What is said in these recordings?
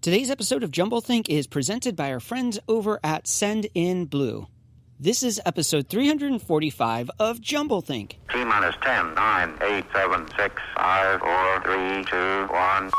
Today's episode of Jumblethink is presented by our friends over at Send in Blue. This is episode 345 of Jumblethink. T-minus 10, 9, 8, 7, 6, 5, 4, 3, 2, 1.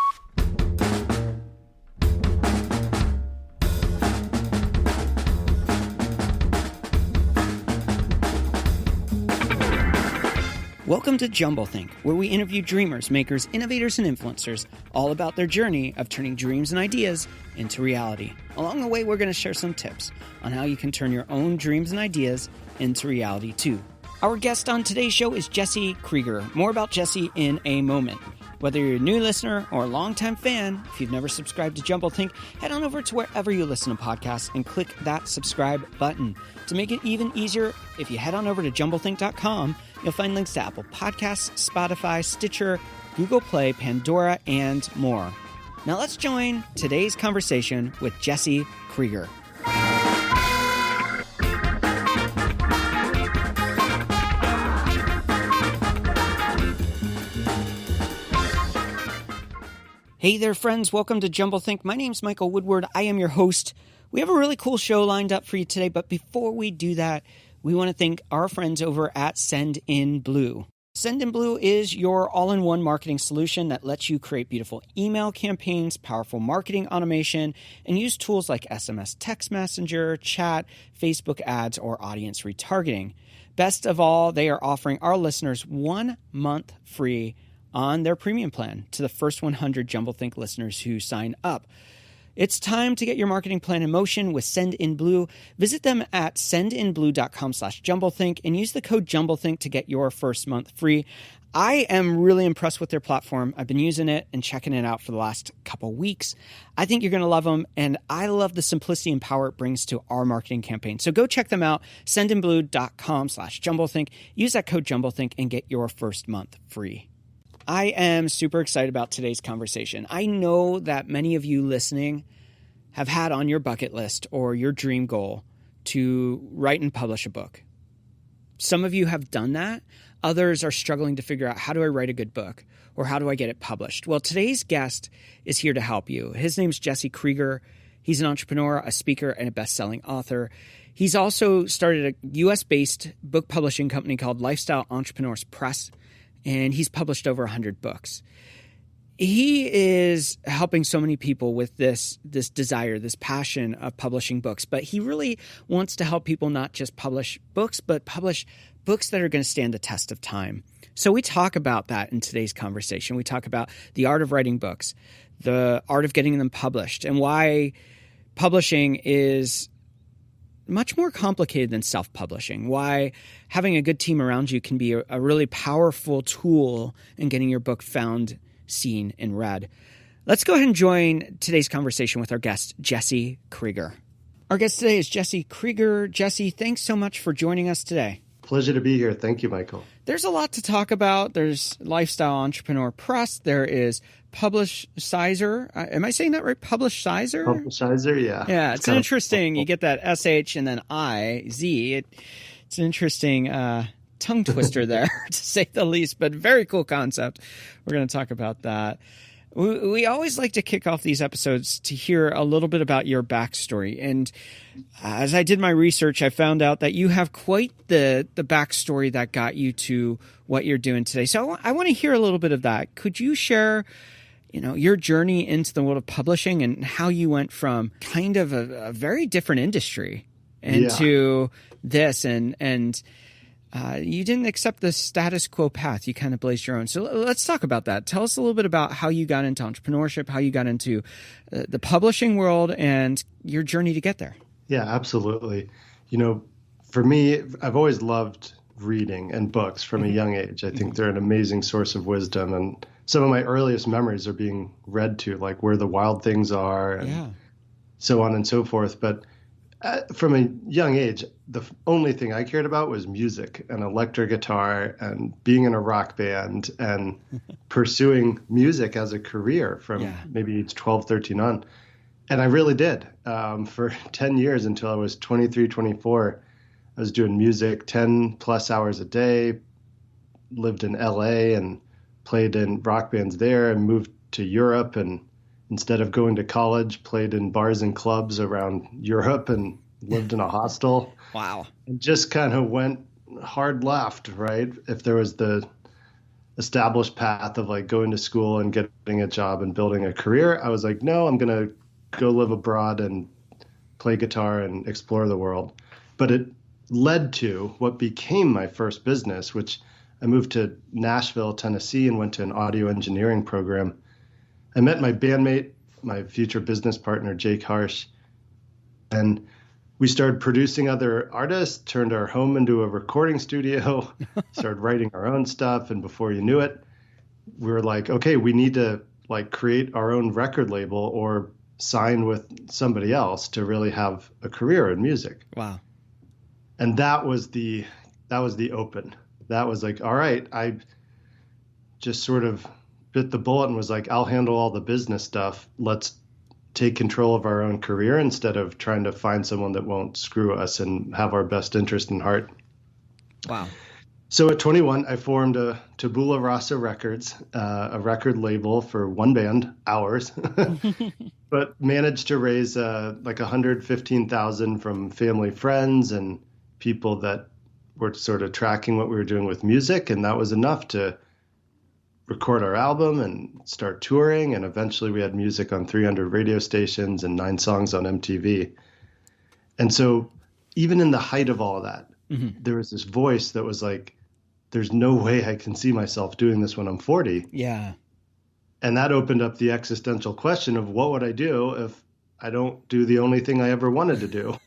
Welcome to Jumblethink, where we interview dreamers, makers, innovators, and influencers all about their journey of turning dreams and ideas into reality. Along the way, we're going to share some tips on how you can turn your own dreams and ideas into reality too. Our guest on today's show is Jesse Krieger. More about Jesse in a moment. Whether you're a new listener or a longtime fan, if you've never subscribed to Jumblethink, head on over to wherever you listen to podcasts and click that subscribe button. To make it even easier, if you head on over to jumblethink.com, you'll find links to Apple Podcasts, Spotify, Stitcher, Google Play, Pandora, and more. Now let's join today's conversation with Jesse Krieger. Hey there, friends. Welcome to Jumblethink. My name's Michael Woodward. I am your host. We have a really cool show lined up for you today, but before we do that, we want to thank our friends over at Send in Blue. Send in Blue is your all-in-one marketing solution that lets you create beautiful email campaigns, powerful marketing automation, and use tools like SMS text messenger, chat, Facebook ads, or audience retargeting. Best of all, they are offering our listeners 1 month free on their premium plan to the first 100 Jumblethink listeners who sign up. It's time to get your marketing plan in motion with Send in Blue. Visit them at sendinblue.com/jumblethink and use the code Jumblethink to get your first month free. I am really impressed with their platform. I've been using it and checking it out for the last couple weeks. I think you're going to love them, and I love the simplicity and power it brings to our marketing campaign. So go check them out, sendinblue.com/jumblethink. Use that code Jumblethink and get your first month free. I am super excited about today's conversation. I know that many of you listening have had on your bucket list or your dream goal to write and publish a book. Some of you have done that. Others are struggling to figure out, how do I write a good book or how do I get it published? Well, today's guest is here to help you. His name's Jesse Krieger. He's an entrepreneur, a speaker, and a best-selling author. He's also started a U.S.-based book publishing company called Lifestyle Entrepreneurs Press, and he's published over 100 books. He is helping so many people with this desire, this passion of publishing books. But he really wants to help people not just publish books, but publish books that are going to stand the test of time. So we talk about that in today's conversation. We talk about the art of writing books, the art of getting them published, and why publishing is much more complicated than self-publishing, why having a good team around you can be a really powerful tool in getting your book found, seen, and read. Let's go ahead and join today's conversation with our guest, Jesse Krieger. Our guest today is Jesse Krieger. Jesse, thanks so much for joining us today. Pleasure to be here. Thank you, Michael. There's a lot to talk about. There's Lifestyle Entrepreneur Press. There is Publishizer. Am I saying that right? Publishizer? Publishizer, yeah. Yeah, it's interesting. You get that SH and then I-Z. It's an interesting tongue twister there, to say the least, but very cool concept. We're going to talk about that. We always like to kick off these episodes to hear a little bit about your backstory. And as I did my research, I found out that you have quite the backstory that got you to what you're doing today. So I want to hear a little bit of that. Could you share, your journey into the world of publishing and how you went from kind of a very different industry into this and you didn't accept the status quo path. You kind of blazed your own. So let's talk about that. Tell us a little bit about how you got into entrepreneurship, how you got into the publishing world, and your journey to get there. Yeah, absolutely. For me, I've always loved reading and books from a young age. I think they're an amazing source of wisdom. And some of my earliest memories are being read to, like Where the Wild Things Are and so on and so forth. But from a young age, the only thing I cared about was music and electric guitar and being in a rock band and pursuing music as a career from maybe age 12, 13 on. And I really did. For 10 years until I was 23, 24, I was doing music 10 plus hours a day, lived in LA and played in rock bands there and moved to Europe and instead of going to college, played in bars and clubs around Europe and lived in a hostel. Wow. And just kind of went hard left, right? If there was the established path of like going to school and getting a job and building a career, I was like, no, I'm going to go live abroad and play guitar and explore the world. But it led to what became my first business, which I moved to Nashville, Tennessee, and went to an audio engineering program. I met my bandmate, my future business partner, Jake Harsh, and we started producing other artists, turned our home into a recording studio, started writing our own stuff. And before you knew it, we were like, okay, we need to like create our own record label or sign with somebody else to really have a career in music. Wow. And that was the open. That was like, all right, I just sort of bit the bullet and was like, I'll handle all the business stuff. Let's take control of our own career instead of trying to find someone that won't screw us and have our best interest in heart. Wow. So at 21, I formed a Tabula Rasa Records, a record label for one band, ours, but managed to raise like $115,000 from family, friends, and people that were sort of tracking what we were doing with music. And that was enough to record our album and start touring. And eventually we had music on 300 radio stations and 9 songs on MTV. And so even in the height of all of that, there was this voice that was like, there's no way I can see myself doing this when I'm 40. Yeah. And that opened up the existential question of what would I do if I don't do the only thing I ever wanted to do?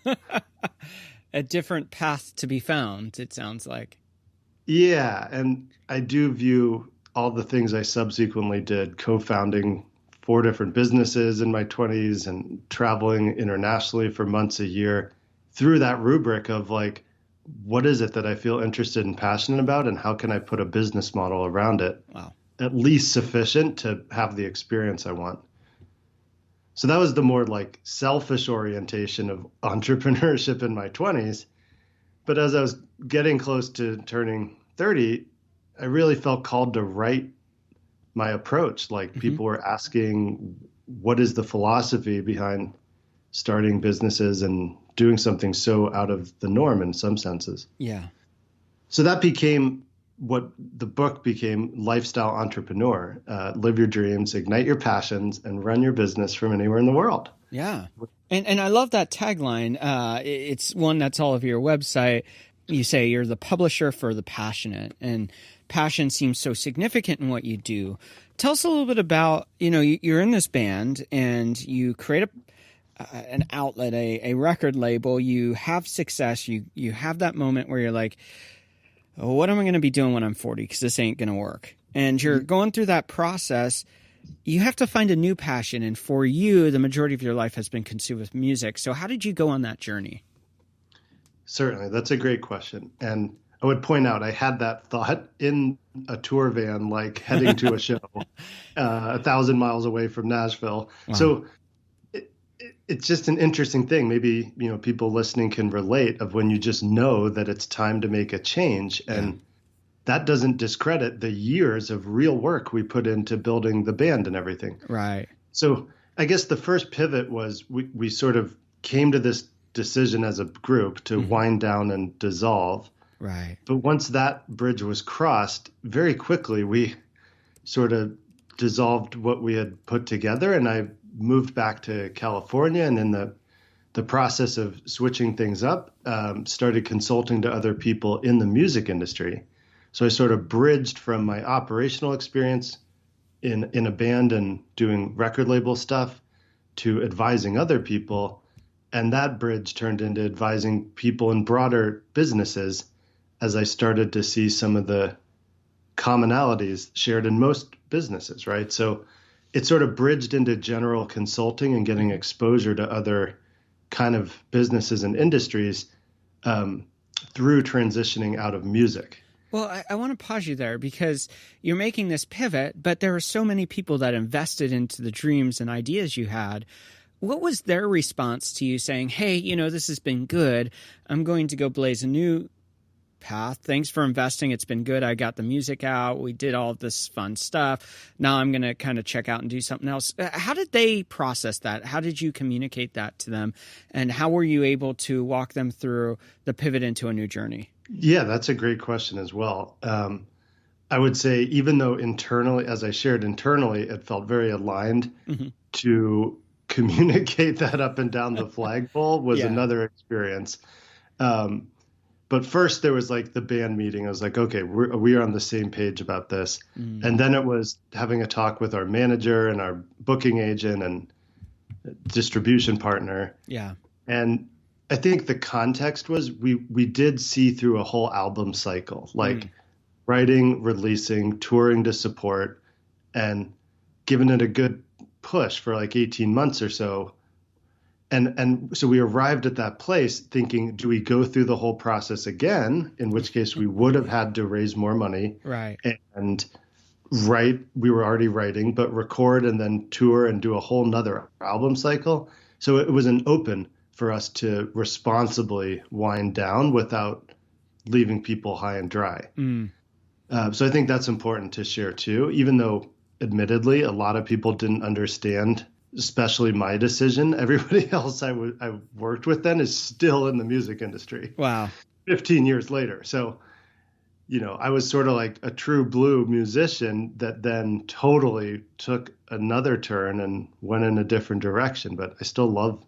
A different path to be found, it sounds like. Yeah. And I do view all the things I subsequently did, co-founding 4 different businesses in my 20s and traveling internationally for months a year, through that rubric of like, what is it that I feel interested and passionate about, and how can I put a business model around it? Wow. At least sufficient to have the experience I want. So that was the more like selfish orientation of entrepreneurship in my 20s. But as I was getting close to turning 30, I really felt called to write my approach. Like people were asking, what is the philosophy behind starting businesses and doing something so out of the norm in some senses? Yeah. So that became what the book became, Lifestyle Entrepreneur. Live your dreams, ignite your passions, and run your business from anywhere in the world. Yeah. And I love that tagline. It's one that's all over your website. You say you're the publisher for the passionate, and passion seems so significant in what you do. Tell us a little bit about, you're in this band and you create an outlet, a record label. You have success. You have that moment where you're like, oh, what am I going to be doing when I'm 40? Because this ain't going to work. And you're going through that process. You have to find a new passion. And for you, the majority of your life has been consumed with music. So how did you go on that journey? Certainly. That's a great question. And I would point out, I had that thought in a tour van, like heading to a show 1,000 miles away from Nashville. Wow. So it's just an interesting thing. Maybe, people listening can relate, of when you just know that it's time to make a change. And that doesn't discredit the years of real work we put into building the band and everything. Right. So I guess the first pivot was we sort of came to this decision as a group to wind down and dissolve. Right. But once that bridge was crossed, very quickly we sort of dissolved what we had put together, and I moved back to California, and in the process of switching things up, started consulting to other people in the music industry. So I sort of bridged from my operational experience in a band and doing record label stuff to advising other people. And that bridge turned into advising people in broader businesses, as I started to see some of the commonalities shared in most businesses, right? So it sort of bridged into general consulting and getting exposure to other kind of businesses and industries through transitioning out of music. Well, I want to pause you there, because you're making this pivot, but there are so many people that invested into the dreams and ideas you had. What was their response to you saying, hey, this has been good. I'm going to go blaze a new path. Thanks for investing. It's been good. I got the music out. We did all this fun stuff. Now I'm going to kind of check out and do something else. How did they process that? How did you communicate that to them? And how were you able to walk them through the pivot into a new journey? Yeah, that's a great question as well. I would say, even though internally, as I shared internally, it felt very aligned to communicate that up and down the flagpole was another experience. But first there was like the band meeting. I was like, okay, we are on the same page about this. And then it was having a talk with our manager and our booking agent and distribution partner. Yeah. And I think the context was we did see through a whole album cycle, like writing, releasing, touring to support, and giving it a good push for like 18 months or so. And so we arrived at that place thinking, do we go through the whole process again? In which case we would have had to raise more money. Right. And write, we were already writing, but record and then tour and do a whole nother album cycle. So it was an open for us to responsibly wind down without leaving people high and dry. So I think that's important to share too, even though admittedly a lot of people didn't understand, especially my decision. Everybody else I worked with then is still in the music industry. Wow. 15 years later. So, I was sort of like a true blue musician that then totally took another turn and went in a different direction. But I still love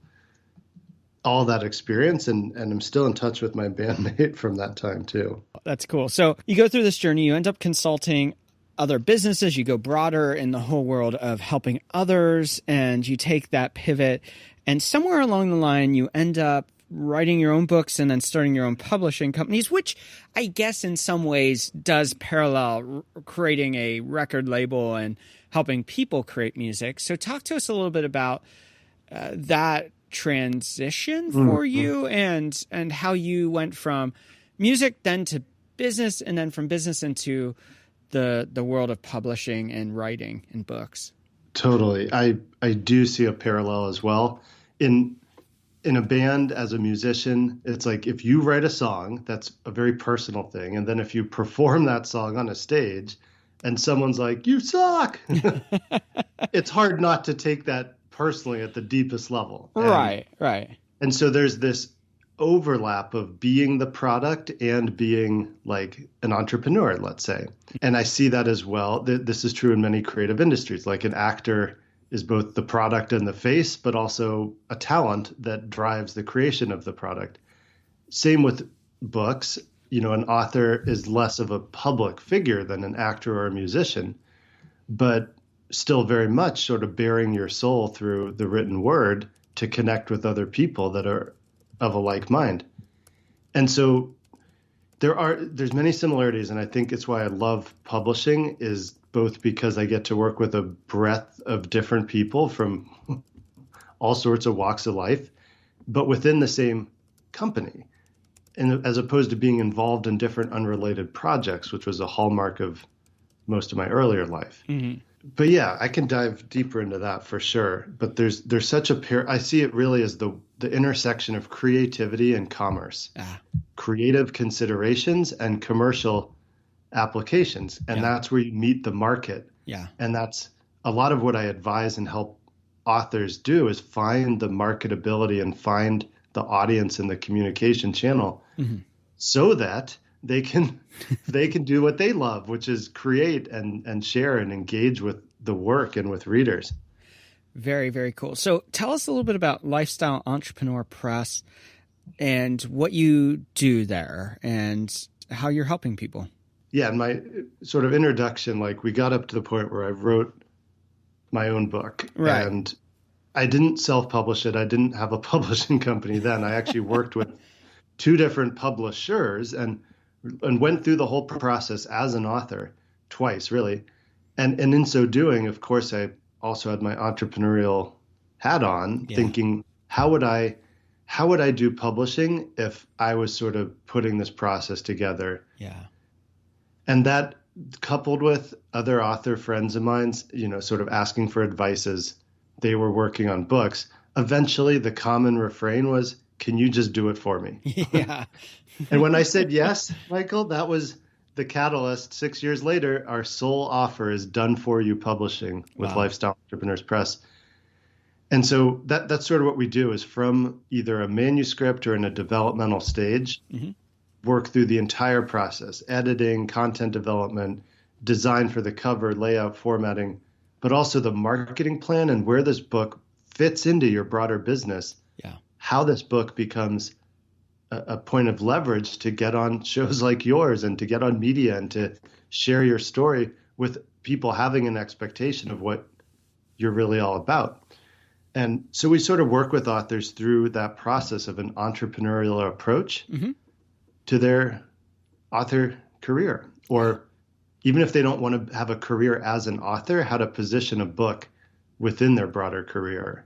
all that experience, and I'm still in touch with my bandmate from that time too. That's cool. So you go through this journey, you end up consulting other businesses, you go broader in the whole world of helping others, and you take that pivot, and somewhere along the line you end up writing your own books and then starting your own publishing companies, which I guess in some ways does parallel creating a record label and helping people create music. So talk to us a little bit about that transition for you and how you went from music then to business, and then from business into the world of publishing and writing and books. Totally. I do see a parallel as well. In a band, as a musician, it's like if you write a song, that's a very personal thing. And then if you perform that song on a stage and someone's like, you suck, it's hard not to take that personally at the deepest level. Right. And so there's this overlap of being the product and being like an entrepreneur, let's say. And I see that as well. This is true in many creative industries. Like an actor is both the product and the face, but also a talent that drives the creation of the product. Same with books. An author is less of a public figure than an actor or a musician, but still very much sort of bearing your soul through the written word to connect with other people that are of a like mind. And so there's many similarities, and I think it's why I love publishing, is both because I get to work with a breadth of different people from all sorts of walks of life, but within the same company, and as opposed to being involved in different unrelated projects, which was a hallmark of most of my earlier life. But yeah, I can dive deeper into that for sure. But there's such a I see it really as the intersection of creativity and commerce, creative considerations and commercial applications. And that's where you meet the market. Yeah. And that's a lot of what I advise and help authors do, is find the marketability and find the audience and the communication channel so that they can do what they love, which is create and share and engage with the work and with readers. Very, very cool. So tell us a little bit about Lifestyle Entrepreneur Press and what you do there and how you're helping people. Yeah, in my sort of introduction, like we got up to the point where I wrote my own book. Right. And I didn't self-publish it. I didn't have a publishing company then. I actually worked with two different publishers and went through the whole process as an author twice, really. And in so doing, of course, I also had my entrepreneurial hat on, thinking, how would I do publishing if I was sort of putting this process together? Yeah. And that, coupled with other author friends of mine, sort of asking for advice as they were working on books, eventually the common refrain was, can you just do it for me? Yeah. And when I said yes, Michael, that was the catalyst. 6 years later, our sole offer is Done For You Publishing with Wow. Lifestyle Entrepreneurs Press. And so that's sort of what we do, is from either a manuscript or in a developmental stage, work through the entire process, editing, content development, design for the cover, layout, formatting, but also the marketing plan and where this book fits into your broader business. Yeah. How this book becomes a point of leverage to get on shows like yours and to get on media and to share your story with people having an expectation of what you're really all about. And so we sort of work with authors through that process of an entrepreneurial approach to their author career, or even if they don't want to have a career as an author, how to position a book within their broader career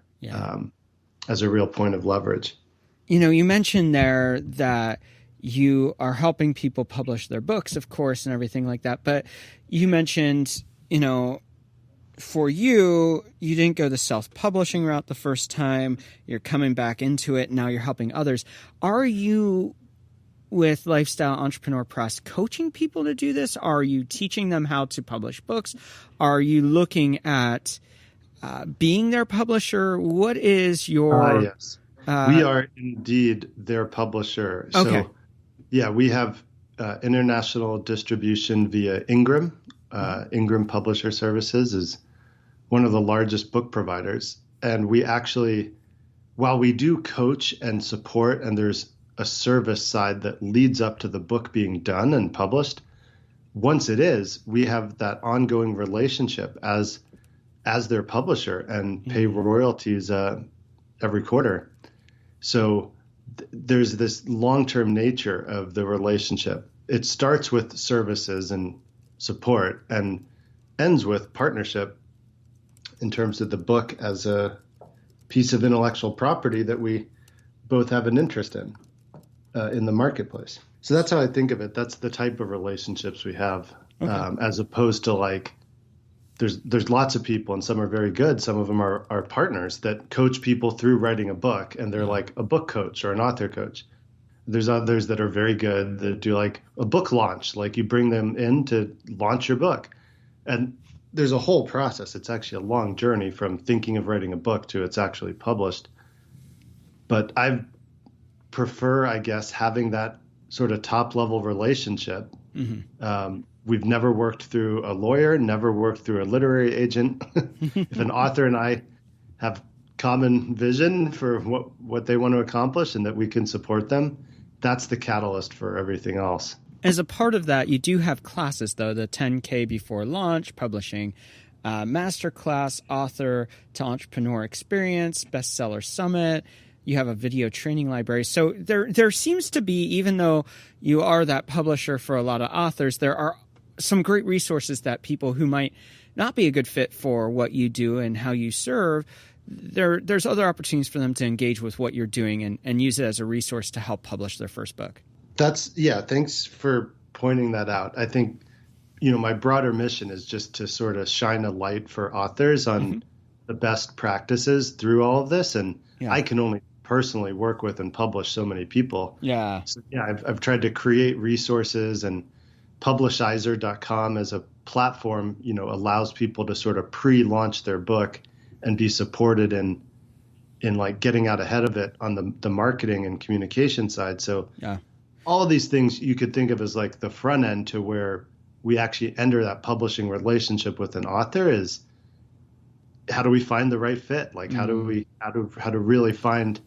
as a real point of leverage. You know, you mentioned there that you are helping people publish their books, of course, and everything like that. But you mentioned, you know, for you, you didn't go the self-publishing route the first time. You're coming back into it. Now you're helping others. Are you, with Lifestyle Entrepreneur Press, coaching people to do this? Are you teaching them how to publish books? Are you looking at being their publisher? What is your... Yes. We are indeed their publisher. Okay. So, yeah, we have international distribution via Ingram. Ingram Publisher Services is one of the largest book providers. And we actually, while we do coach and support, and there's a service side that leads up to the book being done and published, once it is, we have that ongoing relationship as their publisher and pay royalties every quarter. So there's this long-term nature of the relationship. It starts with services and support and ends with partnership in terms of the book as a piece of intellectual property that we both have an interest in the marketplace. So that's how I think of it. That's the type of relationships we have, as opposed to like, there's lots of people, and some are very good. Some of them are partners that coach people through writing a book, and they're like a book coach or an author coach. There's others that are very good that do like a book launch, like you bring them in to launch your book. And there's a whole process. It's actually a long journey from thinking of writing a book to it's actually published. But I prefer, I guess, having that sort of top level relationship. We've never worked through a lawyer, never worked through a literary agent. If an author and I have common vision for what they want to accomplish and that we can support them, that's the catalyst for everything else. As a part of that, you do have classes, though, the 10K before launch, publishing masterclass, author to entrepreneur experience, bestseller summit. You have a video training library. So there seems to be, even though you are that publisher for a lot of authors, there are some great resources that people who might not be a good fit for what you do and how you serve, there's other opportunities for them to engage with what you're doing and use it as a resource to help publish their first book. Thanks for pointing that out. I think, my broader mission is just to sort of shine a light for authors on the best practices through all of this. And I can only personally work with and publish so many people. So, I've tried to create resources, and Publishizer.com as a platform, allows people to sort of pre-launch their book and be supported in like getting out ahead of it on the marketing and communication side. So all of these things you could think of as like the front end to where we actually enter that publishing relationship with an author is how do we find the right fit? Like how to really find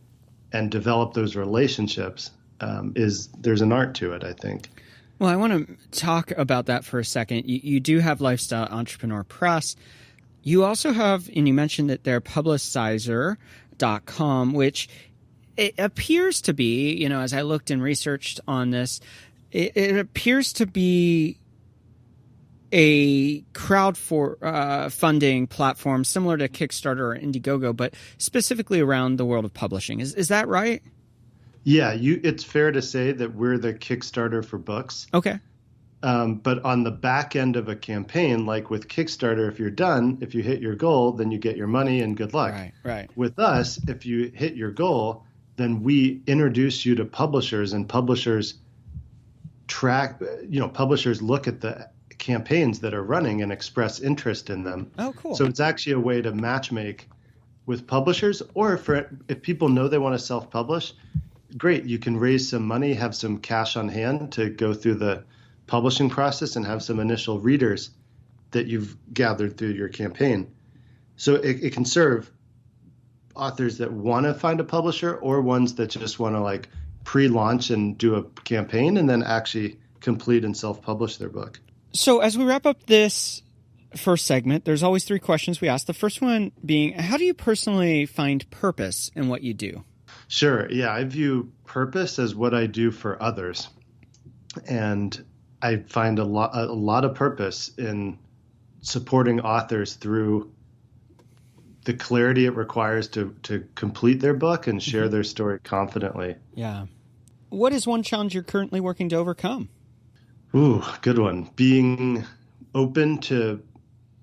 and develop those relationships there's an art to it, I think. Well, I want to talk about that for a second. You do have Lifestyle Entrepreneur Press. You also have, and you mentioned that they're Publishizer.com, which it appears to be, as I looked and researched on this, it appears to be a funding platform similar to Kickstarter or Indiegogo, but specifically around the world of publishing. Is that right? Yeah, it's fair to say that we're the Kickstarter for books. Okay. But on the back end of a campaign, like with Kickstarter, if you hit your goal, then you get your money and good luck. Right. With us, if you hit your goal, then we introduce you to publishers, and publishers publishers look at the campaigns that are running and express interest in them. Oh, cool. So it's actually a way to matchmake with publishers, or if people know they want to self-publish, great. You can raise some money, have some cash on hand to go through the publishing process and have some initial readers that you've gathered through your campaign. So it can serve authors that want to find a publisher, or ones that just want to like pre-launch and do a campaign and then actually complete and self-publish their book. So as we wrap up this first segment, there's always 3 questions we ask. The first one being, how do you personally find purpose in what you do? Sure. Yeah, I view purpose as what I do for others. And I find a lot of purpose in supporting authors through the clarity it requires to complete their book and share their story confidently. Yeah. What is one challenge you're currently working to overcome? Ooh, good one. Being open to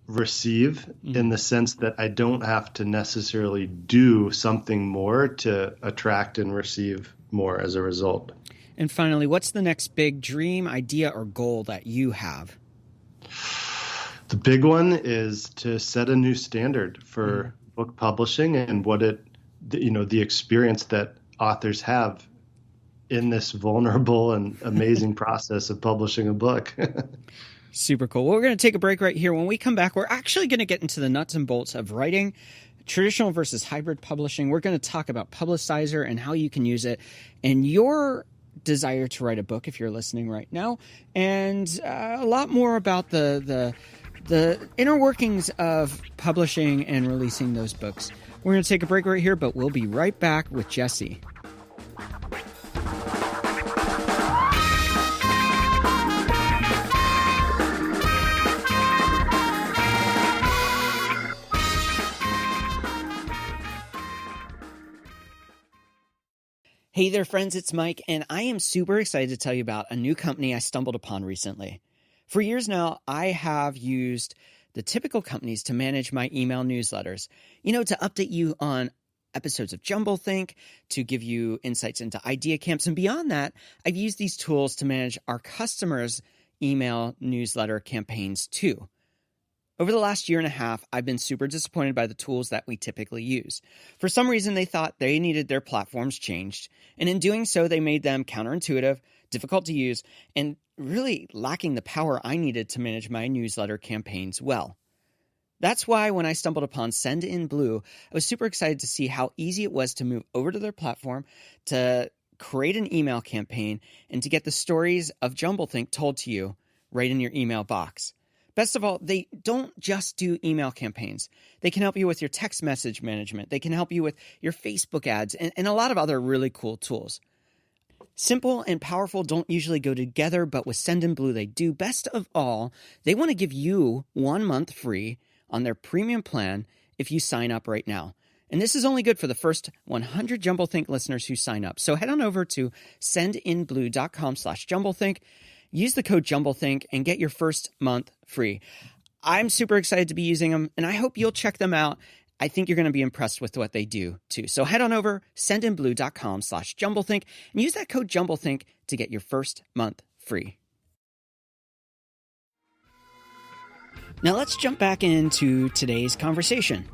receive in the sense that I don't have to necessarily do something more to attract and receive more as a result. And finally, what's the next big dream, idea, or goal that you have? The big one is to set a new standard for book publishing and the experience that authors have in this vulnerable and amazing process of publishing a book. Super cool. Well, we're going to take a break right here. When we come back, we're actually going to get into the nuts and bolts of writing, traditional versus hybrid publishing. We're going to talk about Publishizer and how you can use it and your desire to write a book if you're listening right now, and a lot more about the inner workings of publishing and releasing those books. We're going to take a break right here, but we'll be right back with Jesse. Hey there, friends, it's Mike, and I am super excited to tell you about a new company I stumbled upon recently. For years now, I have used the typical companies to manage my email newsletters, to update you on episodes of Jumblethink, to give you insights into idea camps, and beyond that, I've used these tools to manage our customers' email newsletter campaigns too. Over the last year and a half, I've been super disappointed by the tools that we typically use. For some reason, they thought they needed their platforms changed, and in doing so, they made them counterintuitive, difficult to use, and really lacking the power I needed to manage my newsletter campaigns well. That's why when I stumbled upon Send in Blue, I was super excited to see how easy it was to move over to their platform, to create an email campaign, and to get the stories of Jumblethink told to you right in your email box. Best of all, they don't just do email campaigns. They can help you with your text message management. They can help you with your Facebook ads and a lot of other really cool tools. Simple and powerful don't usually go together, but with Send in Blue, they do. Best of all, they want to give you 1 month free on their premium plan if you sign up right now. And this is only good for the first 100 Jumblethink listeners who sign up. So head on over to sendinblue.com/Jumblethink. Use the code Jumblethink and get your first month free. I'm super excited to be using them, and I hope you'll check them out. I think you're going to be impressed with what they do, too. So head on over, sendinblue.com/Jumblethink, and use that code Jumblethink to get your first month free. Now let's jump back into today's conversation.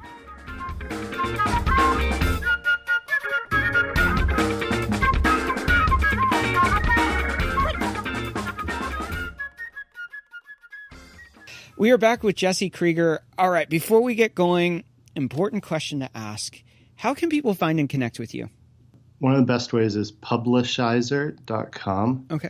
We are back with Jesse Krieger. All right, before we get going, important question to ask. How can people find and connect with you? One of the best ways is Publishizer.com. Okay.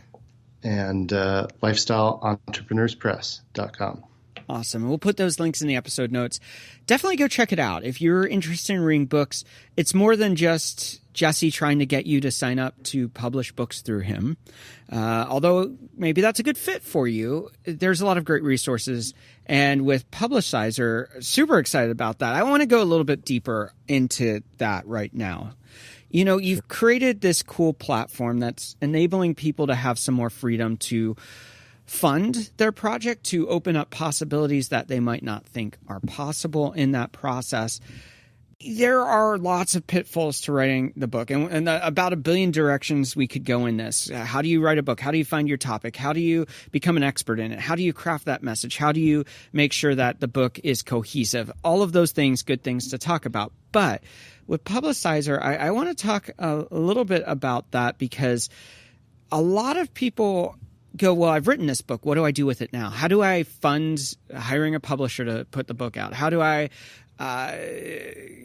And LifestyleEntrepreneursPress.com. Awesome. We'll put those links in the episode notes. Definitely go check it out. If you're interested in reading books, it's more than just Jesse trying to get you to sign up to publish books through him. Although maybe that's a good fit for you. There's a lot of great resources. And with Publishizer, super excited about that. I want to go a little bit deeper into that right now. You've created this cool platform that's enabling people to have some more freedom to fund their project, to open up possibilities that they might not think are possible in that process. there are lots of pitfalls to writing the book, and about 1 billion directions we could go in this. How do you write a book? How do you find your topic? How do you become an expert in it? How do you craft that message? How do you make sure that the book is cohesive? All of those things, good things to talk about. But with Publishizer, I want to talk a little bit about that, because a lot of people go, well, I've written this book. What do I do with it now? How do I fund hiring a publisher to put the book out? How do I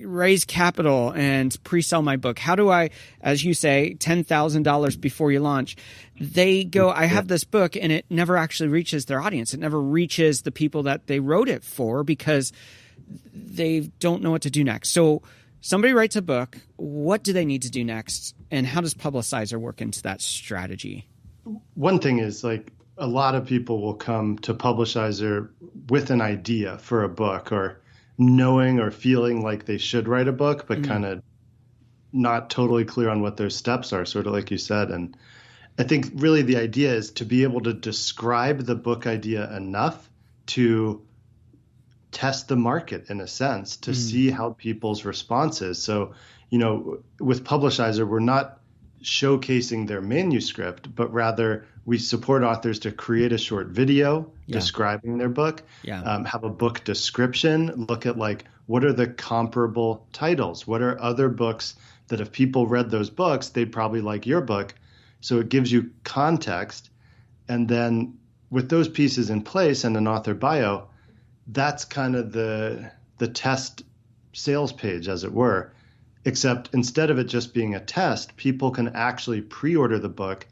raise capital and pre-sell my book? How do I, as you say, $10,000 before you launch? They go, I have this book, and it never actually reaches their audience. It never reaches the people that they wrote it for, because they don't know what to do next. So somebody writes a book. What do they need to do next? And how does Publishizer work into that strategy? One thing is, like, a lot of people will come to Publishizer with an idea for a book, or knowing or feeling like they should write a book, but kind of not totally clear on what their steps are, sort of like you said. And I think really the idea is to be able to describe the book idea enough to test the market, in a sense, to see how people's response is. So, you know, with Publishizer, we're not showcasing their manuscript, but rather we support authors to create a short video describing their book, have a book description, look at, like, what are the comparable titles? What are other books that if people read those books, they'd probably like your book? So it gives you context. And then with those pieces in place and an author bio, that's kind of the test sales page, as it were. Except instead of it just being a test, people can actually pre-order the book,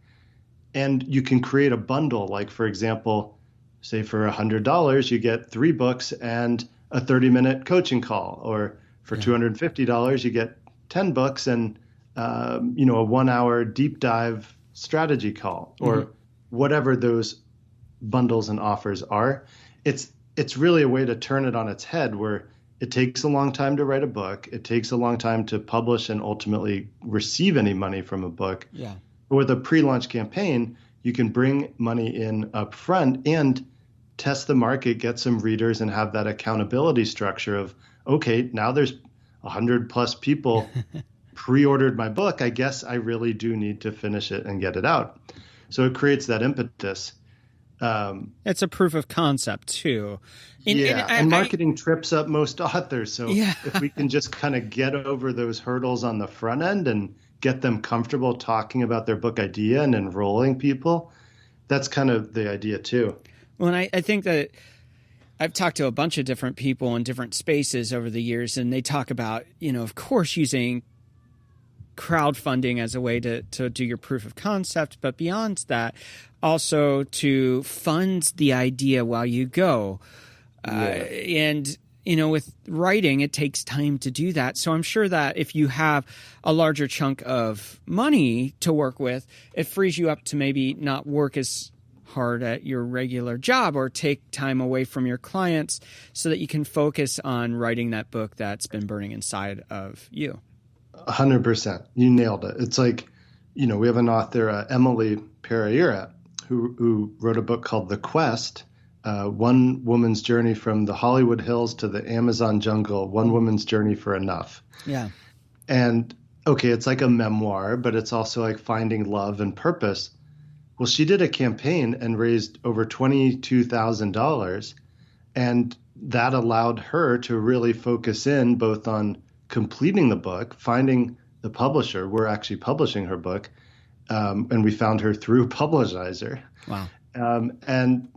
and you can create a bundle. Like, for example, say for $100, you get 3 books and a 30-minute coaching call. Or for $250, you get 10 books and, a 1-hour deep dive strategy call, or whatever those bundles and offers are. It's really a way to turn it on its head, where it takes a long time to write a book. It takes a long time to publish and ultimately receive any money from a book. Yeah. But with a pre-launch campaign, you can bring money in up front and test the market, get some readers, and have that accountability structure of, okay, now there's 100 plus people pre-ordered my book. I guess I really do need to finish it and get it out. So it creates that impetus. It's a proof of concept too. And marketing trips up most authors. So if we can just kind of get over those hurdles on the front end and get them comfortable talking about their book idea and enrolling people, that's kind of the idea too. Well, and I think that I've talked to a bunch of different people in different spaces over the years, and they talk about, of course, using crowdfunding as a way to do your proof of concept, but beyond that, also to fund the idea while you go. And, with writing, it takes time to do that. So I'm sure that if you have a larger chunk of money to work with, it frees you up to maybe not work as hard at your regular job or take time away from your clients so that you can focus on writing that book that's been burning inside of you. 100%. You nailed it. It's like, we have an author, Emily Pereira, who wrote a book called The Quest, One Woman's Journey from the Hollywood Hills to the Amazon Jungle, One Woman's Journey for Enough. Yeah. And, okay, it's like a memoir, but it's also like finding love and purpose. Well, she did a campaign and raised over $22,000, and that allowed her to really focus in both on completing the book, finding the publisher. We're actually publishing her book, and we found her through Publishizer. Wow. And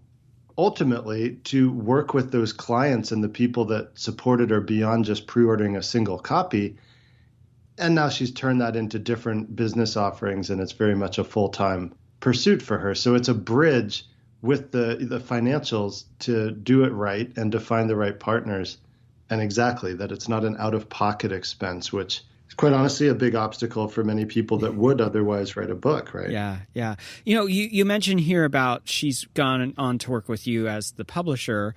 ultimately to work with those clients and the people that supported her beyond just pre-ordering a single copy. And now she's turned that into different business offerings, and it's very much a full-time pursuit for her. So it's a bridge with the financials to do it right and to find the right partners. And exactly that it's not an out-of-pocket expense, which is quite honestly a big obstacle for many people that would otherwise write a book, right? Yeah, yeah. You mentioned here about she's gone on to work with you as the publisher,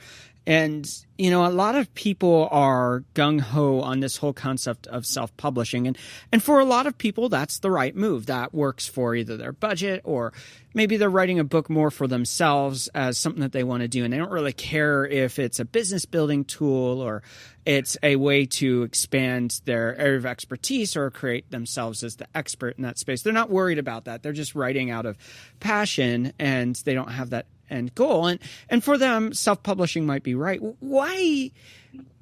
And, a lot of people are gung-ho on this whole concept of self-publishing. And for a lot of people, that's the right move. That works for either their budget, or maybe they're writing a book more for themselves as something that they want to do. And they don't really care if it's a business building tool or it's a way to expand their area of expertise or create themselves as the expert in that space. They're not worried about that. They're just writing out of passion, and they don't have that end goal. And for them, self-publishing might be right. Why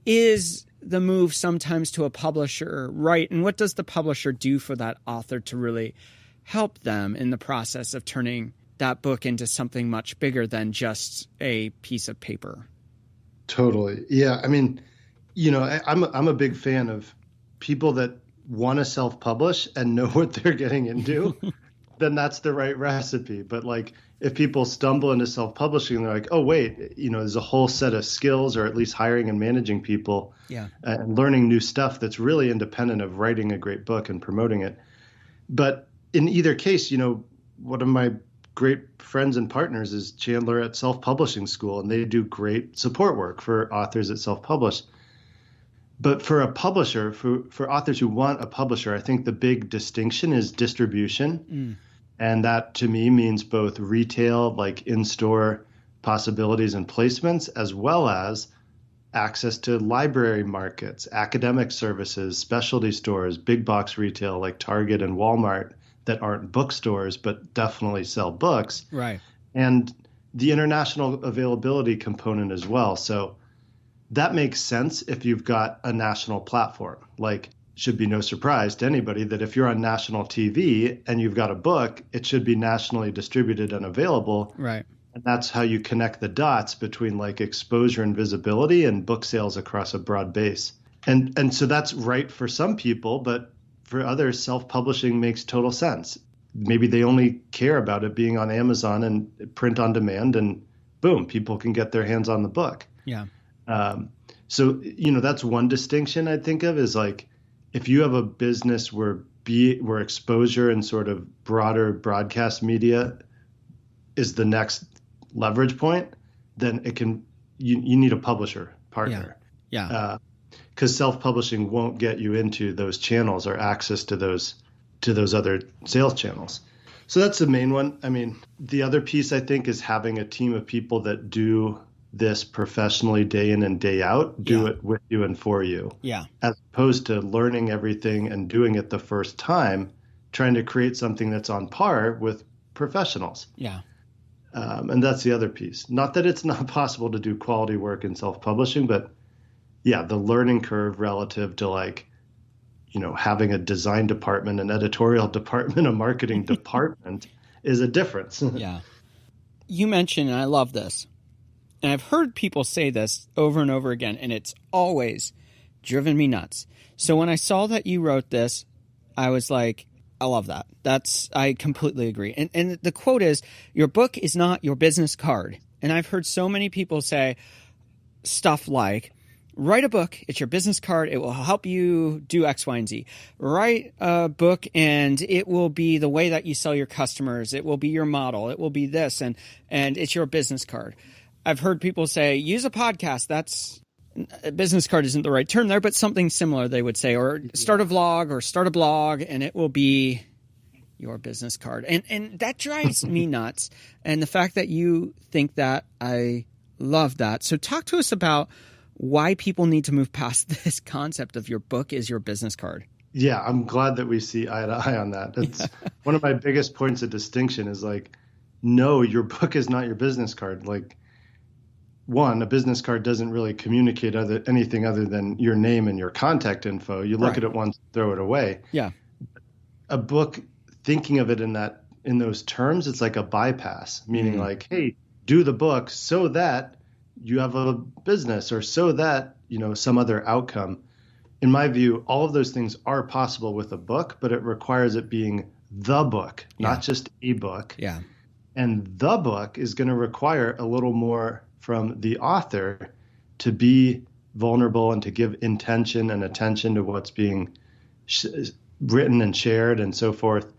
is the move sometimes to a publisher right? And what does the publisher do for that author to really help them in the process of turning that book into something much bigger than just a piece of paper? Totally. Yeah. I mean, I'm a big fan of people that want to self-publish and know what they're getting into. Then that's the right recipe. But like, if people stumble into self-publishing, they're like, oh, wait, there's a whole set of skills, or at least hiring and managing people, and learning new stuff that's really independent of writing a great book and promoting it. But in either case, one of my great friends and partners is Chandler at Self-Publishing School, and they do great support work for authors that self-publish. But for a publisher, for authors who want a publisher, I think the big distinction is distribution. And that to me means both retail, like in-store possibilities and placements, as well as access to library markets, academic services, specialty stores, big box retail like Target and Walmart that aren't bookstores but definitely sell books. Right. And the international availability component as well. So that makes sense if you've got a national platform. Like, should be no surprise to anybody that if you're on national TV and you've got a book, it should be nationally distributed and available. Right. And that's how you connect the dots between like exposure and visibility and book sales across a broad base. And so that's right for some people, but for others, self-publishing makes total sense. Maybe they only care about it being on Amazon and print on demand, and boom, people can get their hands on the book. Yeah. So, that's one distinction I think of, is like, if you have a business where exposure and sort of broader broadcast media is the next leverage point, then you need a publisher partner. Yeah. Because self-publishing won't get you into those channels or access to those other sales channels. So that's the main one. I mean, the other piece I think is having a team of people that do this professionally day in and day out, do it with you and for you. Yeah. As opposed to learning everything and doing it the first time, trying to create something that's on par with professionals. Yeah. And that's the other piece. Not that it's not possible to do quality work in self-publishing, but the learning curve relative to like, having a design department, an editorial department, a marketing department is a difference. Yeah. You mentioned, and I love this, and I've heard people say this over and over again, and it's always driven me nuts. So when I saw that you wrote this, I was like, I love that. I completely agree. And the quote is, your book is not your business card. And I've heard so many people say stuff like, write a book, it's your business card, it will help you do X, Y, and Z. Write a book and it will be the way that you sell your customers. It will be your model. It will be this, and it's your business card. I've heard people say, use a podcast. That's a business card isn't the right term there, but something similar they would say, or start a vlog or start a blog, and it will be your business card. And that drives me nuts. And the fact that you think that, I love that. So talk to us about why people need to move past this concept of your book is your business card. Yeah, I'm glad that we see eye to eye on that. It's one of my biggest points of distinction is like, no, your book is not your business card. Like, one, a business card doesn't really communicate anything other than your name and your contact info. You look at it once, throw it away. Yeah. A book, thinking of it in those terms, it's like a bypass, meaning like, hey, do the book so that you have a business, or so that, some other outcome. In my view, all of those things are possible with a book, but it requires it being the book, not just a book. Yeah. And the book is going to require a little more from the author to be vulnerable and to give intention and attention to what's being written and shared and so forth,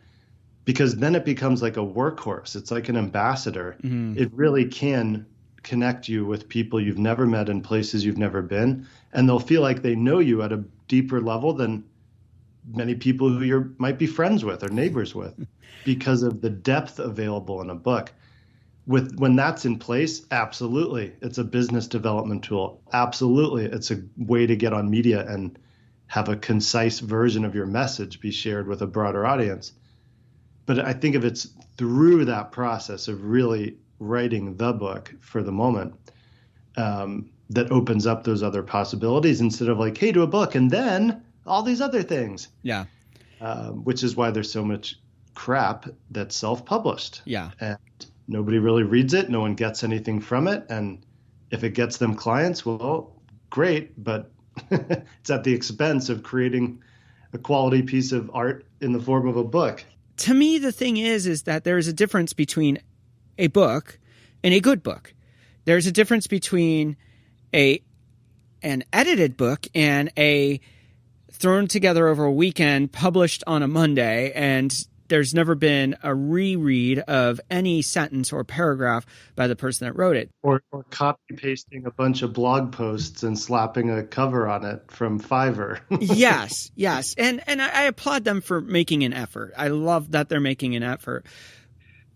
because then it becomes like a workhorse. It's like an ambassador. It really can connect you with people you've never met in places you've never been, and they'll feel like they know you at a deeper level than many people who you might be friends with or neighbors with, because of the depth available in a book. When that's in place, absolutely, it's a business development tool. Absolutely, it's a way to get on media and have a concise version of your message be shared with a broader audience. But I think if it's through that process of really writing the book for the moment, that opens up those other possibilities instead of like, hey, do a book and then all these other things. Yeah. Which is why there's so much crap that's self-published. Yeah. And nobody really reads it. No one gets anything from it. And if it gets them clients, well, great. But it's at the expense of creating a quality piece of art in the form of a book. To me, the thing is that there is a difference between a book and a good book. There's a difference between an edited book and a thrown together over a weekend, published on a Monday, and there's never been a reread of any sentence or paragraph by the person that wrote it. Or copy pasting a bunch of blog posts and slapping a cover on it from Fiverr. Yes. And I applaud them for making an effort. I love that they're making an effort.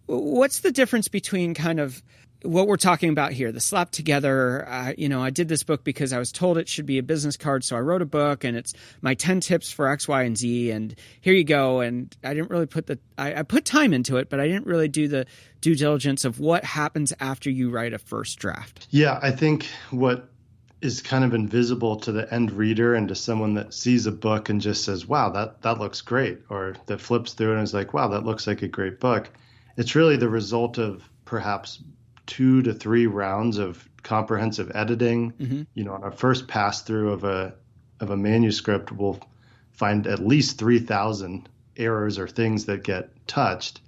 What's the difference between kind of what we're talking about here, the slap together, I did this book because I was told it should be a business card. So I wrote a book and it's my 10 tips for X, Y, and Z. And here you go. And I didn't really I put time into it, but I didn't really do the due diligence of what happens after you write a first draft. Yeah, I think what is kind of invisible to the end reader and to someone that sees a book and just says, wow, that looks great. Or that flips through and is like, wow, that looks like a great book. It's really the result of perhaps 2 to 3 rounds of comprehensive editing. Mm-hmm. On our first pass through of a manuscript, we'll find at least 3,000 errors or things that get touched.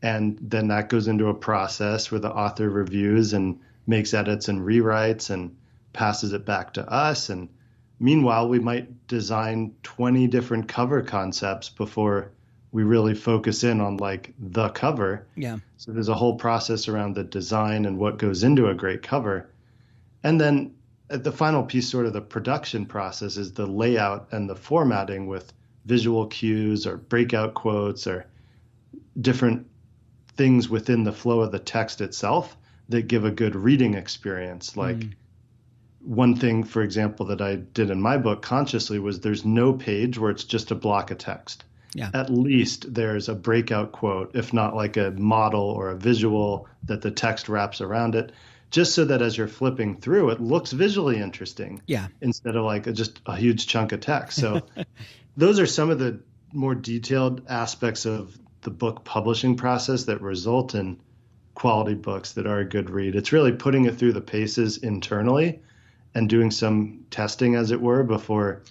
And then that goes into a process where the author reviews and makes edits and rewrites and passes it back to us. And meanwhile, we might design 20 different cover concepts before we really focus in on like the cover. Yeah. So there's a whole process around the design and what goes into a great cover. And then the final piece, sort of the production process, is the layout and the formatting with visual cues or breakout quotes or different things within the flow of the text itself that give a good reading experience. Like one thing, for example, that I did in my book consciously was there's no page where it's just a block of text. Yeah. At least there's a breakout quote, if not like a model or a visual that the text wraps around it, just so that as you're flipping through, it looks visually interesting. Yeah. Instead of like just a huge chunk of text. So those are some of the more detailed aspects of the book publishing process that result in quality books that are a good read. It's really putting it through the paces internally and doing some testing, as it were, before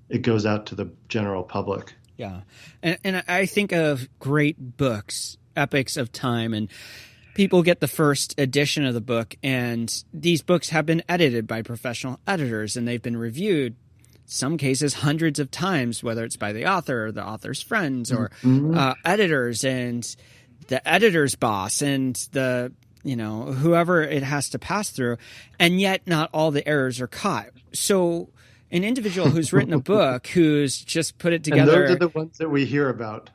it goes out to the general public. Yeah. And I think of great books, epics of time, and people get the first edition of the book, and these books have been edited by professional editors, and they've been reviewed, some cases hundreds of times, whether it's by the author or the author's friends or editors and the editor's boss and the, whoever it has to pass through. And yet not all the errors are caught. So an individual who's written a book, who's just put it together. And those are the ones that we hear about.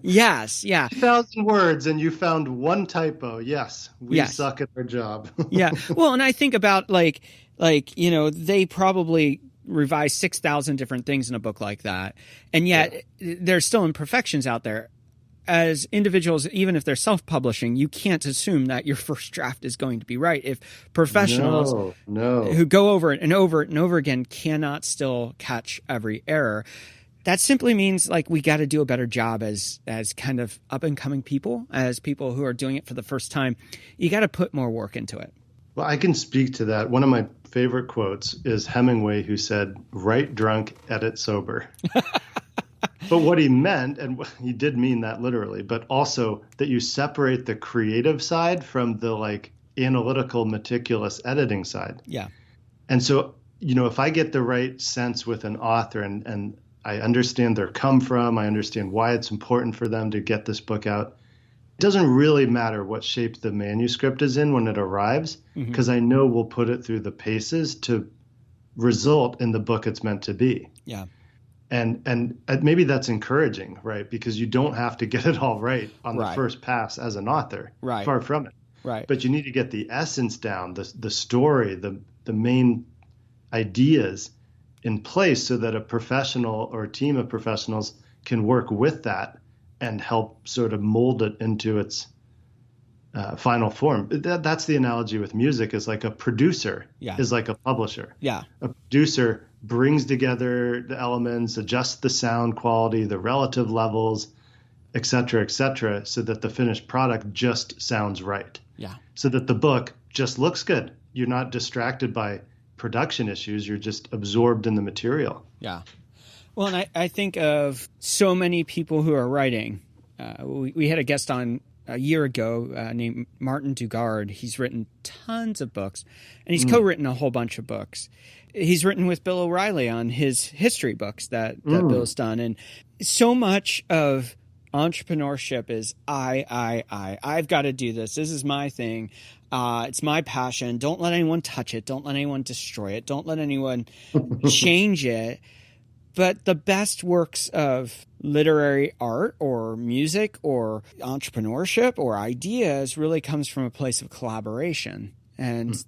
Yes. Yeah. 1,000 words and you found one typo. Yes. We suck at our job. Yeah. Well, and I think about they probably revise 6,000 different things in a book like that. And yet there's still imperfections out there. As individuals, even if they're self-publishing, you can't assume that your first draft is going to be right. If professionals who go over it and over it and over again cannot still catch every error, that simply means like we got to do a better job as kind of up and coming people, as people who are doing it for the first time. You got to put more work into it. Well, I can speak to that. One of my favorite quotes is Hemingway, who said, "Write drunk, edit sober." But what he meant, and he did mean that literally, but also that you separate the creative side from the like analytical, meticulous editing side. Yeah. And so, if I get the right sense with an author and I understand their come from, I understand why it's important for them to get this book out, doesn't really matter what shape the manuscript is in when it arrives, because I know we'll put it through the paces to result in the book it's meant to be. Yeah. And maybe that's encouraging, right? Because you don't have to get it all right on the first pass as an author. Right. Far from it. Right. But you need to get the essence down, the story, the main ideas in place so that a professional or a team of professionals can work with that and help sort of mold it into its final form. That's the analogy with music, is like a producer is like a publisher. Yeah. A producer brings together the elements, adjusts the sound quality, the relative levels, et cetera, so that the finished product just sounds right. Yeah. So that the book just looks good. You're not distracted by production issues. You're just absorbed in the material. Yeah. Well, and I think of so many people who are writing. We had a guest on a year ago named Martin Dugard. He's written tons of books, and he's co-written a whole bunch of books. He's written with Bill O'Reilly on his history books that Bill's done. And so much of entrepreneurship is I've got to do this. This is my thing. It's my passion. Don't let anyone touch it. Don't let anyone destroy it. Don't let anyone change it. But the best works of literary art or music or entrepreneurship or ideas really comes from a place of collaboration. And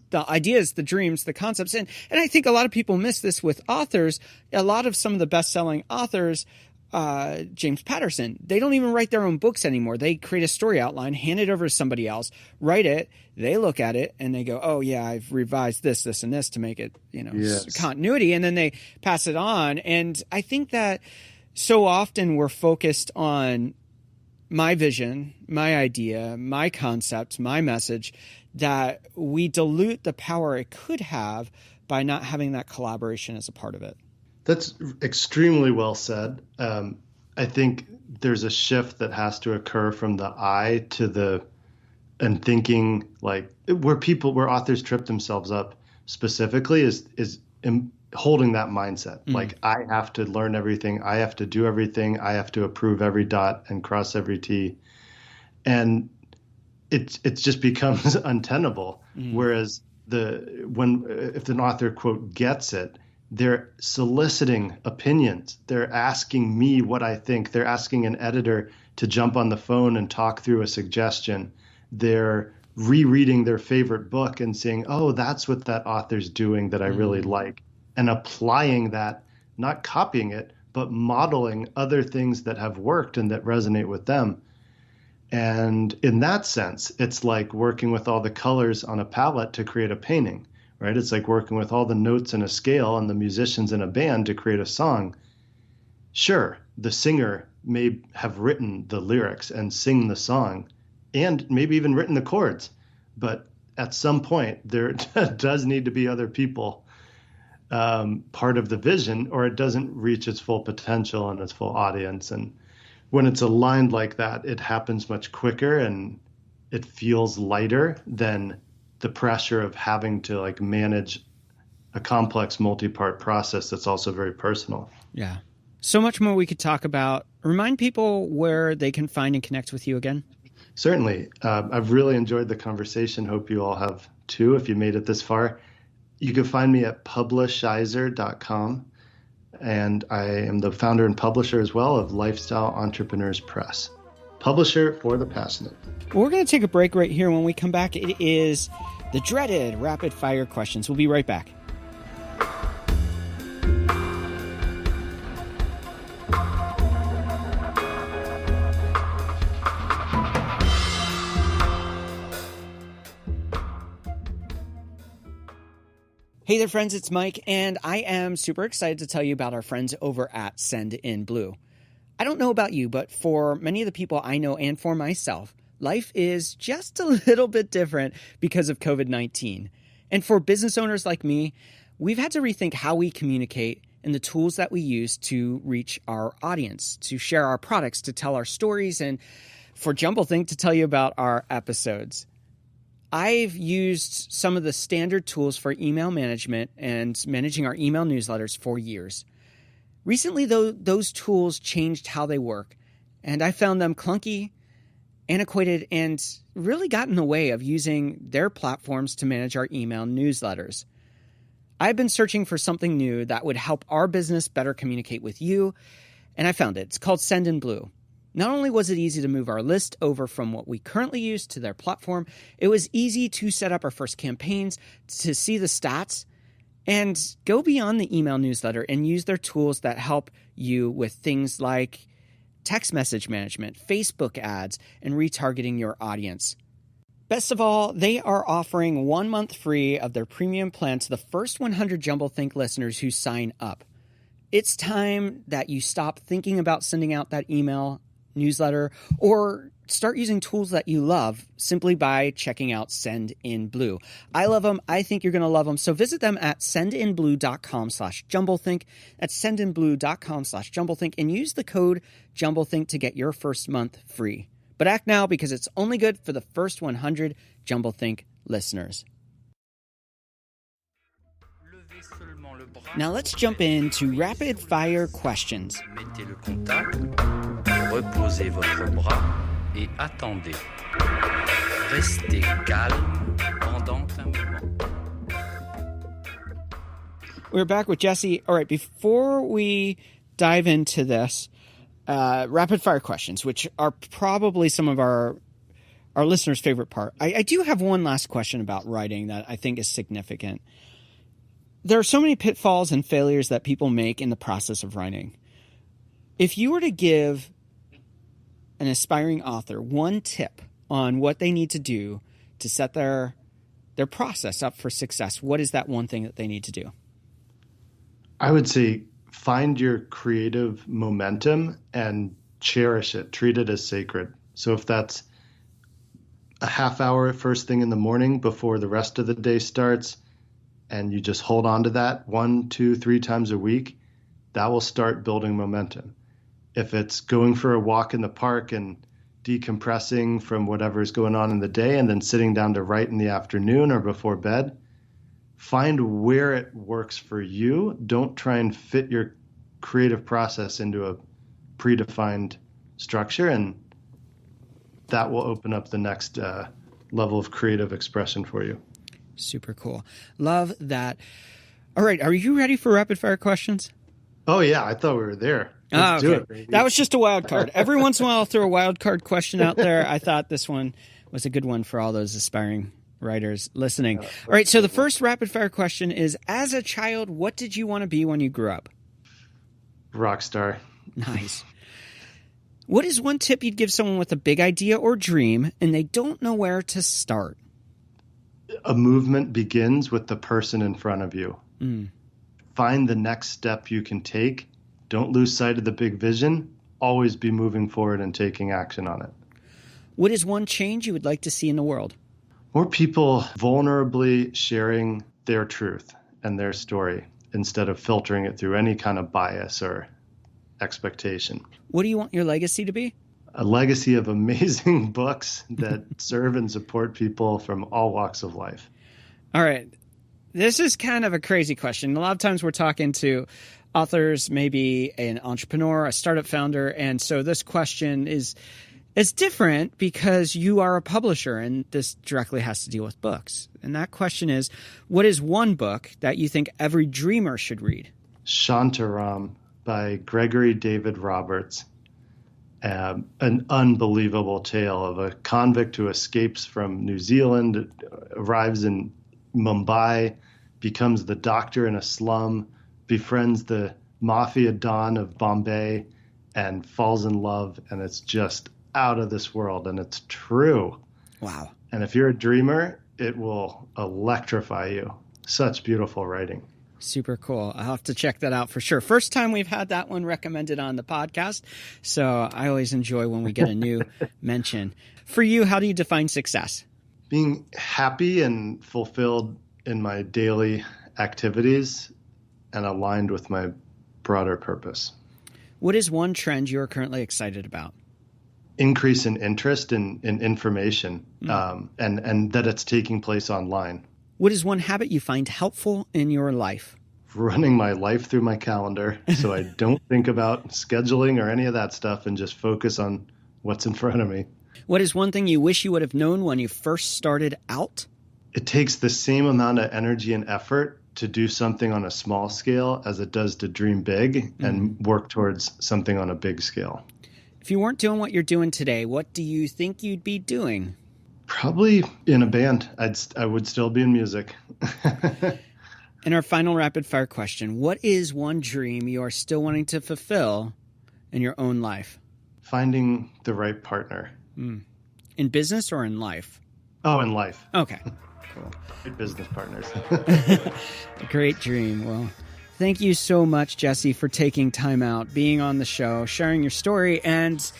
the ideas, the dreams, the concepts. And I think a lot of people miss this with authors. A lot of some of the best-selling authors, James Patterson, they don't even write their own books anymore. They create a story outline, hand it over to somebody else, write it, they look at it, and they go, oh, yeah, I've revised this, this, and this to make it, continuity, and then they pass it on. And I think that so often we're focused on my vision, my idea, my concept, my message, that we dilute the power it could have by not having that collaboration as a part of it. That's extremely well said. I think there's a shift that has to occur from the I to and thinking, like where authors trip themselves up specifically is holding that mindset. Like, I have to learn everything. I have to do everything. I have to approve every dot and cross every T. And it just becomes untenable. Whereas if an author, quote, gets it, they're soliciting opinions. They're asking me what I think. They're asking an editor to jump on the phone and talk through a suggestion. They're rereading their favorite book and saying, oh, that's what that author's doing that I really like, and applying that, not copying it, but modeling other things that have worked and that resonate with them. And in that sense, it's like working with all the colors on a palette to create a painting. Right? It's like working with all the notes in a scale and the musicians in a band to create a song. Sure, the singer may have written the lyrics and sing the song and maybe even written the chords, but at some point there does need to be other people part of the vision, or it doesn't reach its full potential and its full audience. And when it's aligned like that, it happens much quicker and it feels lighter than the pressure of having to like manage a complex multi-part process that's also very personal. Yeah. So much more we could talk about. Remind people where they can find and connect with you again. Certainly. I've really enjoyed the conversation. Hope you all have too, if you made it this far. You can find me at Publishizer.com. And I am the founder and publisher as well of Lifestyle Entrepreneurs Press. Publisher for the passionate. Well, we're going to take a break right here. When we come back, it is the dreaded rapid fire questions. We'll be right back. Hey there, friends. It's Mike, and I am super excited to tell you about our friends over at Send in Blue. I don't know about you, but for many of the people I know and for myself, life is just a little bit different because of COVID-19. And for business owners like me, we've had to rethink how we communicate and the tools that we use to reach our audience, to share our products, to tell our stories, and for Jumblethink to tell you about our episodes. I've used some of the standard tools for email management and managing our email newsletters for years. Recently, though, those tools changed how they work, and I found them clunky antiquated and really got in the way of using their platforms to manage our email newsletters. I've been searching for something new that would help our business better communicate with you, and I found it. It's called Sendinblue. Not only was it easy to move our list over from what we currently use to their platform, it was easy to set up our first campaigns, to see the stats, and go beyond the email newsletter and use their tools that help you with things like text message management, Facebook ads, and retargeting your audience. Best of all, they are offering 1 month free of their premium plan to the first 100 Jumblethink listeners who sign up. It's time that you stop thinking about sending out that email newsletter or start using tools that you love simply by checking out Sendinblue. I love them. I think you're going to love them. So visit them at sendinblue.com/jumblethink. That's sendinblue.com/jumblethink and use the code jumblethink to get your first month free. But act now because it's only good for the first 100 Jumblethink listeners. Now let's jump into rapid fire questions. Mettez le contact, reposez votre bras et attendez. Restez calme pendant un moment. We're back with Jesse. All right, before we dive into this, rapid fire questions, which are probably some of our listeners' favorite part. I do have one last question about writing that I think is significant. There are so many pitfalls and failures that people make in the process of writing. If you were to give an aspiring author one tip on what they need to do to set their process up for success, what is that one thing that they need to do? I would say find your creative momentum and cherish it. Treat it as sacred. So if that's a half hour first thing in the morning before the rest of the day starts, and you just hold on to that 1, 2, 3 times a week, that will start building momentum. If it's going for a walk in the park and decompressing from whatever's going on in the day and then sitting down to write in the afternoon or before bed, find where it works for you. Don't try and fit your creative process into a predefined structure, and that will open up the next level of creative expression for you. Super cool. Love that. All right. Are you ready for rapid fire questions? Oh, yeah. I thought we were there. Let's do it, baby. That was just a wild card. Every once in a while, I'll throw a wild card question out there. I thought this one was a good one for all those aspiring writers listening. All right. So the first rapid fire question is, as a child, what did you want to be when you grew up? Rock star. Nice. What is one tip you'd give someone with a big idea or dream and they don't know where to start? A movement begins with the person in front of you. Find the next step you can take. Don't lose sight of the big vision. Always be moving forward and taking action on it. What is one change you would like to see in the world? More people vulnerably sharing their truth and their story instead of filtering it through any kind of bias or expectation. What do you want your legacy to be? A legacy of amazing books that serve and support people from all walks of life. All right. This is kind of a crazy question. A lot of times we're talking to authors, maybe an entrepreneur, a startup founder. And so this question is different because you are a publisher and this directly has to deal with books. And that question is, what is one book that you think every dreamer should read? Shantaram by Gregory David Roberts. An unbelievable tale of a convict who escapes from New Zealand, arrives in Mumbai, becomes the doctor in a slum, befriends the mafia don of Bombay, and falls in love. And it's just out of this world. And it's true. Wow. And if you're a dreamer, it will electrify you. Such beautiful writing. Super cool. I'll have to check that out for sure. First time we've had that one recommended on the podcast. So I always enjoy when we get a new mention. For you, how do you define success? Being happy and fulfilled in my daily activities and aligned with my broader purpose. What is one trend you're currently excited about? Increase in interest in information and that it's taking place online. What is one habit you find helpful in your life? Running my life through my calendar so I don't think about scheduling or any of that stuff and just focus on what's in front of me. What is one thing you wish you would have known when you first started out? It takes the same amount of energy and effort to do something on a small scale as it does to dream big and work towards something on a big scale. If you weren't doing what you're doing today, what do you think you'd be doing? Probably in a band. I would still be in music. And our final rapid fire question, what is one dream you are still wanting to fulfill in your own life? Finding the right partner. In business or in life? Oh, in life. Okay, cool. Great business partners. A great dream. Well, thank you so much, Jesse, for taking time out, being on the show, sharing your story, and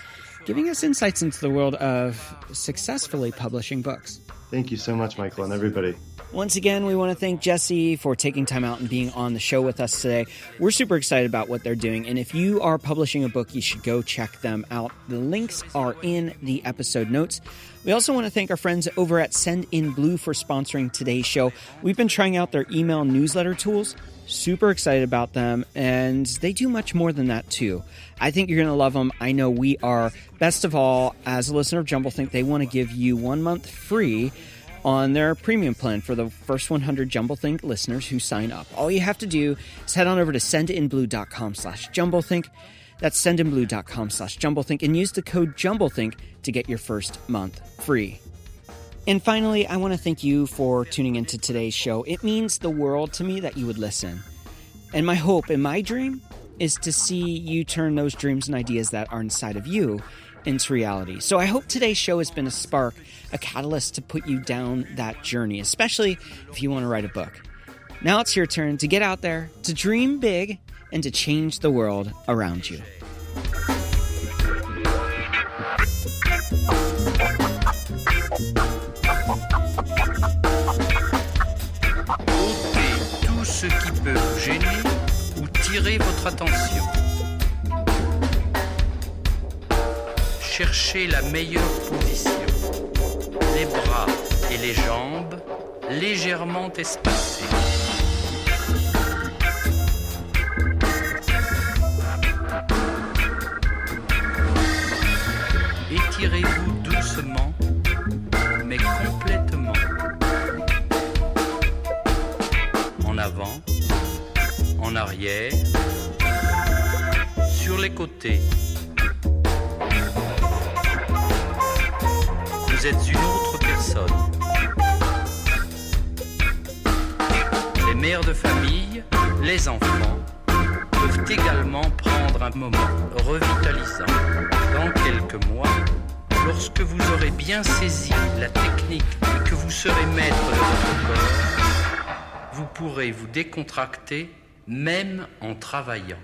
giving us insights into the world of successfully publishing books. Thank you so much, Michael, and everybody. Once again, we want to thank Jesse for taking time out and being on the show with us today. We're super excited about what they're doing, and if you are publishing a book, you should go check them out. The links are in the episode notes. We also want to thank our friends over at Send in Blue for sponsoring today's show. We've been trying out their email newsletter tools. Super excited about them, and they do much more than that too. I think you're going to love them. I know we are. Best of all, as a listener of Jumblethink, they want to give you 1 month free on their premium plan for the first 100 Jumblethink listeners who sign up. All you have to do is head on over to sendinblue.com/Jumblethink. That's sendinblue.com/Jumblethink and use the code Jumblethink to get your first month free. And finally, I want to thank you for tuning into today's show. It means the world to me that you would listen. And my hope and my dream is to see you turn those dreams and ideas that are inside of you into reality. So I hope today's show has been a spark, a catalyst to put you down that journey, especially if you want to write a book. Now it's your turn to get out there, to dream big, and to change the world around you. Ôtez tout ce qui peut vous gêner ou tirer votre attention. Cherchez la meilleure position. Les bras et les jambes légèrement espacés. Étirez-vous doucement, mais complètement. En avant, en arrière, sur les côtés. Vous êtes une autre personne. Les mères de famille, les enfants, peuvent également prendre un moment revitalisant. Dans quelques mois, lorsque vous aurez bien saisi la technique et que vous serez maître de votre corps, vous pourrez vous décontracter même en travaillant.